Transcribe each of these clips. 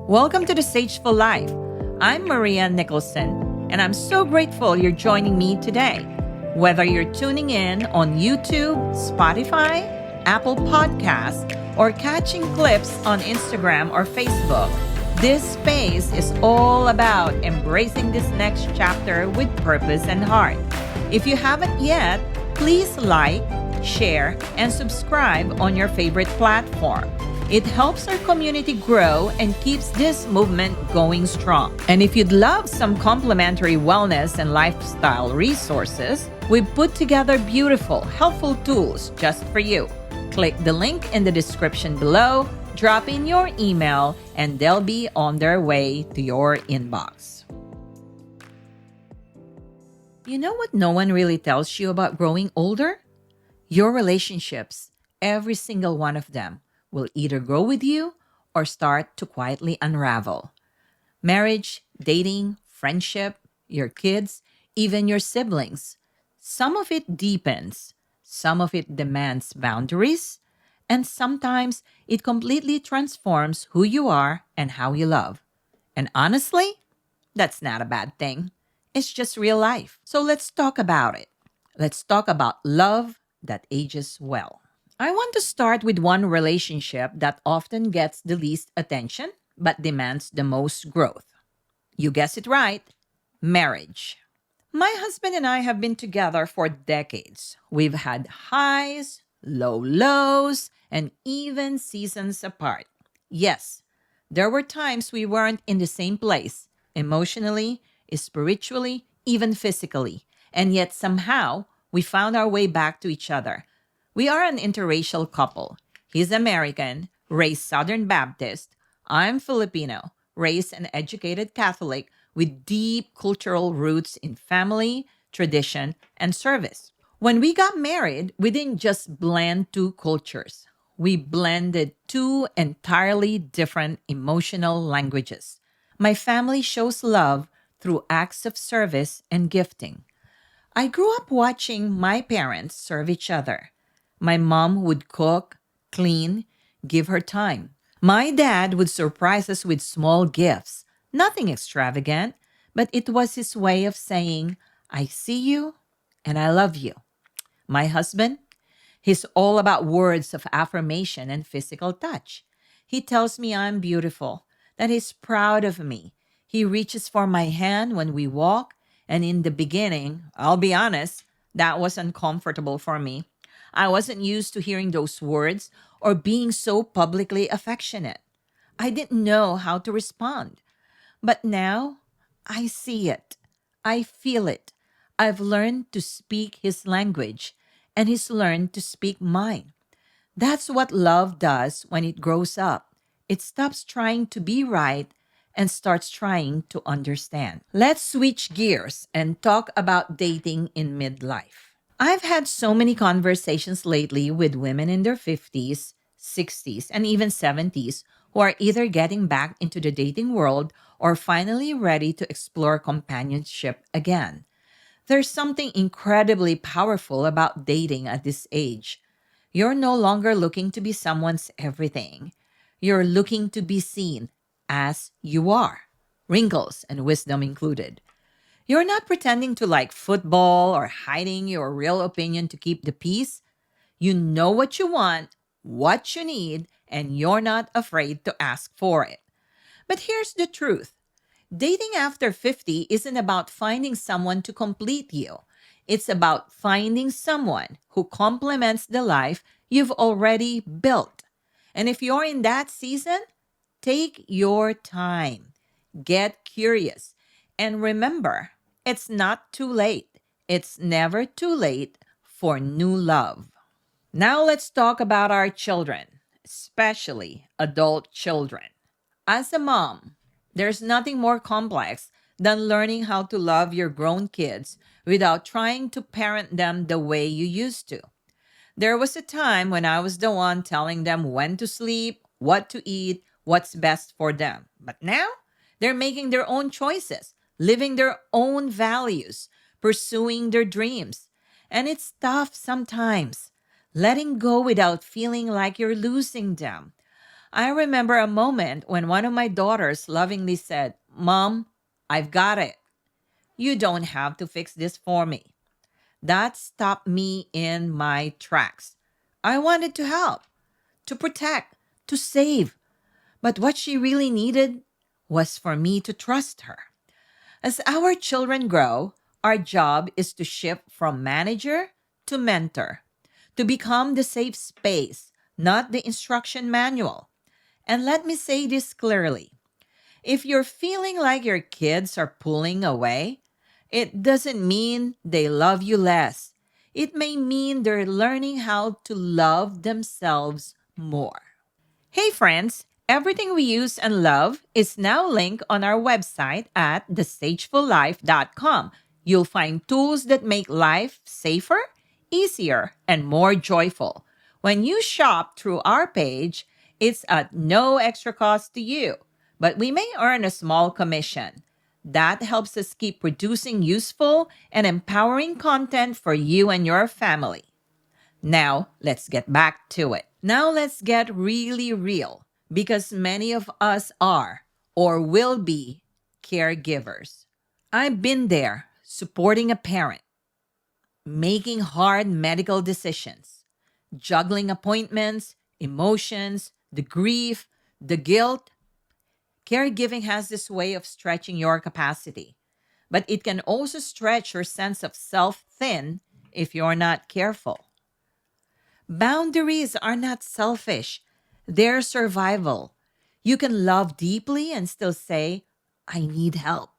Welcome to the Sageful Life. I'm Maria Nicholson, and I'm so grateful you're joining me today. Whether you're tuning in on YouTube, Spotify, Apple Podcasts, or catching clips on Instagram or Facebook, this space is all about embracing this next chapter with purpose and heart. If you haven't yet, please like, share, and subscribe on your favorite platform. It helps our community grow and keeps this movement going strong. And if you'd love some complimentary wellness and lifestyle resources, we've put together beautiful, helpful tools just for you. Click the link in the description below, drop in your email, and they'll be on their way to your inbox. You know what no one really tells you about growing older? Your relationships, every single one of them, will either grow with you or start to quietly unravel. Marriage, dating, friendship, your kids, even your siblings. Some of it deepens, some of it demands boundaries, and sometimes it completely transforms who you are and how you love. And honestly, that's not a bad thing. It's just real life. So let's talk about it. Let's talk about love that ages well. I want to start with one relationship that often gets the least attention but demands the most growth. You guessed it right, marriage. My husband and I have been together for decades. We've had highs, lows, and even seasons apart. Yes, there were times we weren't in the same place, emotionally, spiritually, even physically, and yet somehow we found our way back to each other. We are an interracial couple. He's American, raised Southern Baptist. I'm Filipino, raised and educated Catholic with deep cultural roots in family, tradition, and service. When we got married, we didn't just blend two cultures. We blended two entirely different emotional languages. My family shows love through acts of service and gifting. I grew up watching my parents serve each other. My mom would cook, clean, give her time. My dad would surprise us with small gifts, nothing extravagant, but it was his way of saying, I see you and I love you. My husband, he's all about words of affirmation and physical touch. He tells me I'm beautiful, that he's proud of me. He reaches for my hand when we walk, and in the beginning, I'll be honest, that was uncomfortable for me. I wasn't used to hearing those words or being so publicly affectionate. I didn't know how to respond. But now I see it. I feel it. I've learned to speak his language, and he's learned to speak mine. That's what love does when it grows up. It stops trying to be right and starts trying to understand. Let's switch gears and talk about dating in midlife. I've had so many conversations lately with women in their 50s, 60s, and even 70s who are either getting back into the dating world or finally ready to explore companionship again. There's something incredibly powerful about dating at this age. You're no longer looking to be someone's everything. You're looking to be seen as you are, wrinkles and wisdom included. You're not pretending to like football or hiding your real opinion to keep the peace. You know what you want, what you need, and you're not afraid to ask for it. But here's the truth. Dating after 50 isn't about finding someone to complete you. It's about finding someone who complements the life you've already built. And if you're in that season, take your time. Get curious. And remember, it's not too late. It's never too late for new love. Now let's talk about our children, especially adult children. As a mom, there's nothing more complex than learning how to love your grown kids without trying to parent them the way you used to. There was a time when I was the one telling them when to sleep, what to eat, what's best for them. But now, they're making their own choices, living their own values, pursuing their dreams. And it's tough sometimes, letting go without feeling like you're losing them. I remember a moment when one of my daughters lovingly said, "Mom, I've got it. You don't have to fix this for me." That stopped me in my tracks. I wanted to help, to protect, to save. But what she really needed was for me to trust her. As our children grow, our job is to shift from manager to mentor, to become the safe space, not the instruction manual. And let me say this clearly: if you're feeling like your kids are pulling away, it doesn't mean they love you less. It may mean they're learning how to love themselves more. Hey, friends! Everything we use and love is now linked on our website at thesagefullife.com. You'll find tools that make life safer, easier, and more joyful. When you shop through our page, it's at no extra cost to you, but we may earn a small commission. That helps us keep producing useful and empowering content for you and your family. Now, let's get back to it. Now, let's get really real because many of us are or will be caregivers. I've been there supporting a parent, making hard medical decisions, juggling appointments, emotions, the grief, the guilt. Caregiving has this way of stretching your capacity, but it can also stretch your sense of self thin if you're not careful. Boundaries are not selfish, they're survival. You can love deeply and still say, "I need help."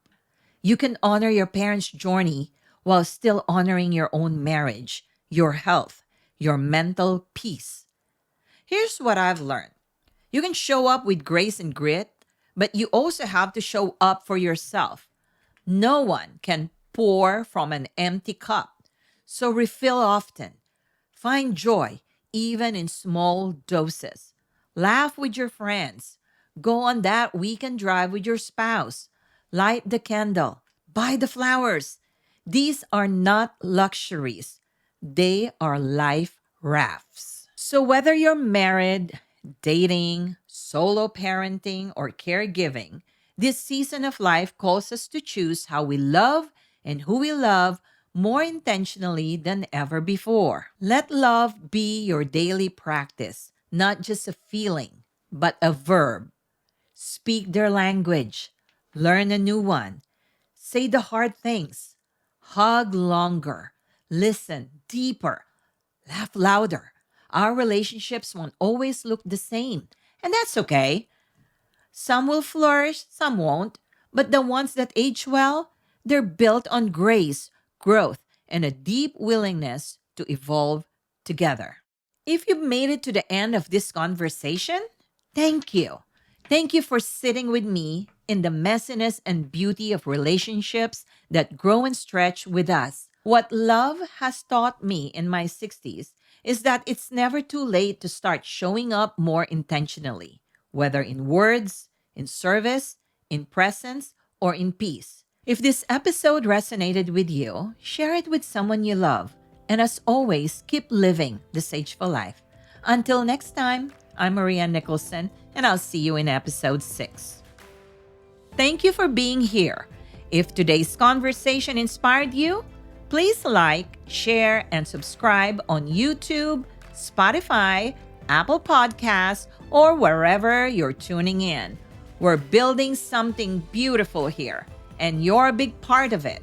You can honor your parents' journey while still honoring your own marriage, your health, your mental peace. Here's what I've learned: you can show up with grace and grit, but you also have to show up for yourself. No one can pour from an empty cup, so refill often. Find joy, even in small doses. Laugh with your friends. Go on that weekend drive with your spouse. Light the candle. Buy the flowers. These are not luxuries, they are life rafts. So, whether you're married, dating, solo parenting, or caregiving, this season of life calls us to choose how we love and who we love more intentionally than ever before. Let love be your daily practice, not just a feeling, but a verb. Speak their language, learn a new one, say the hard things, hug longer, listen deeper, laugh louder. Our relationships won't always look the same, and that's okay. Some will flourish, some won't. But the ones that age well, they're built on grace, growth, and a deep willingness to evolve together. If you've made it to the end of this conversation, thank you. Thank you for sitting with me in the messiness and beauty of relationships that grow and stretch with us. What love has taught me in my 60s is that it's never too late to start showing up more intentionally, whether in words, in service, in presence, or in peace. If this episode resonated with you, share it with someone you love. And as always, keep living the Sageful Life. Until next time, I'm Maria Nicholson, and I'll see you in episode 6. Thank you for being here. If today's conversation inspired you, please like, share, and subscribe on YouTube, Spotify, Apple Podcasts, or wherever you're tuning in. We're building something beautiful here, and you're a big part of it.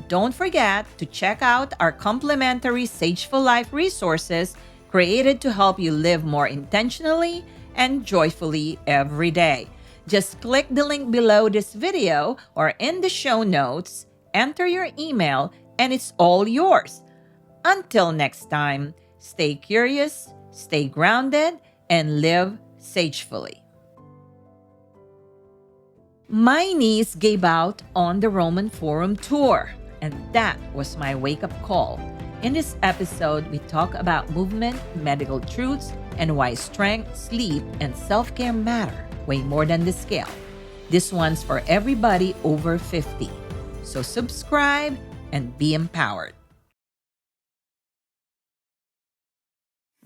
Don't forget to check out our complimentary Sageful Life resources created to help you live more intentionally and joyfully every day. Just click the link below this video or in the show notes, enter your email, and it's all yours. Until next time, stay curious, stay grounded, and live sagefully. My niece gave out on the Roman Forum tour, and that was my wake-up call. In this episode, we talk about movement, medical truths, and why strength, sleep, and self-care matter way more than the scale. This one's for everybody over 50. So subscribe and be empowered.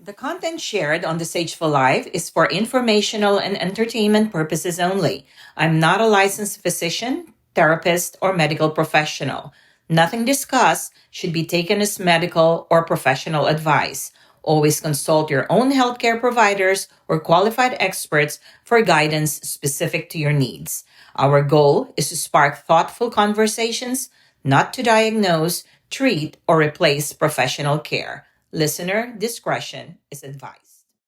The content shared on the Sageful Life is for informational and entertainment purposes only. I'm not a licensed physician, therapist, or medical professional. Nothing discussed should be taken as medical or professional advice. Always consult your own healthcare providers or qualified experts for guidance specific to your needs. Our goal is to spark thoughtful conversations, not to diagnose, treat, or replace professional care. Listener discretion is advised.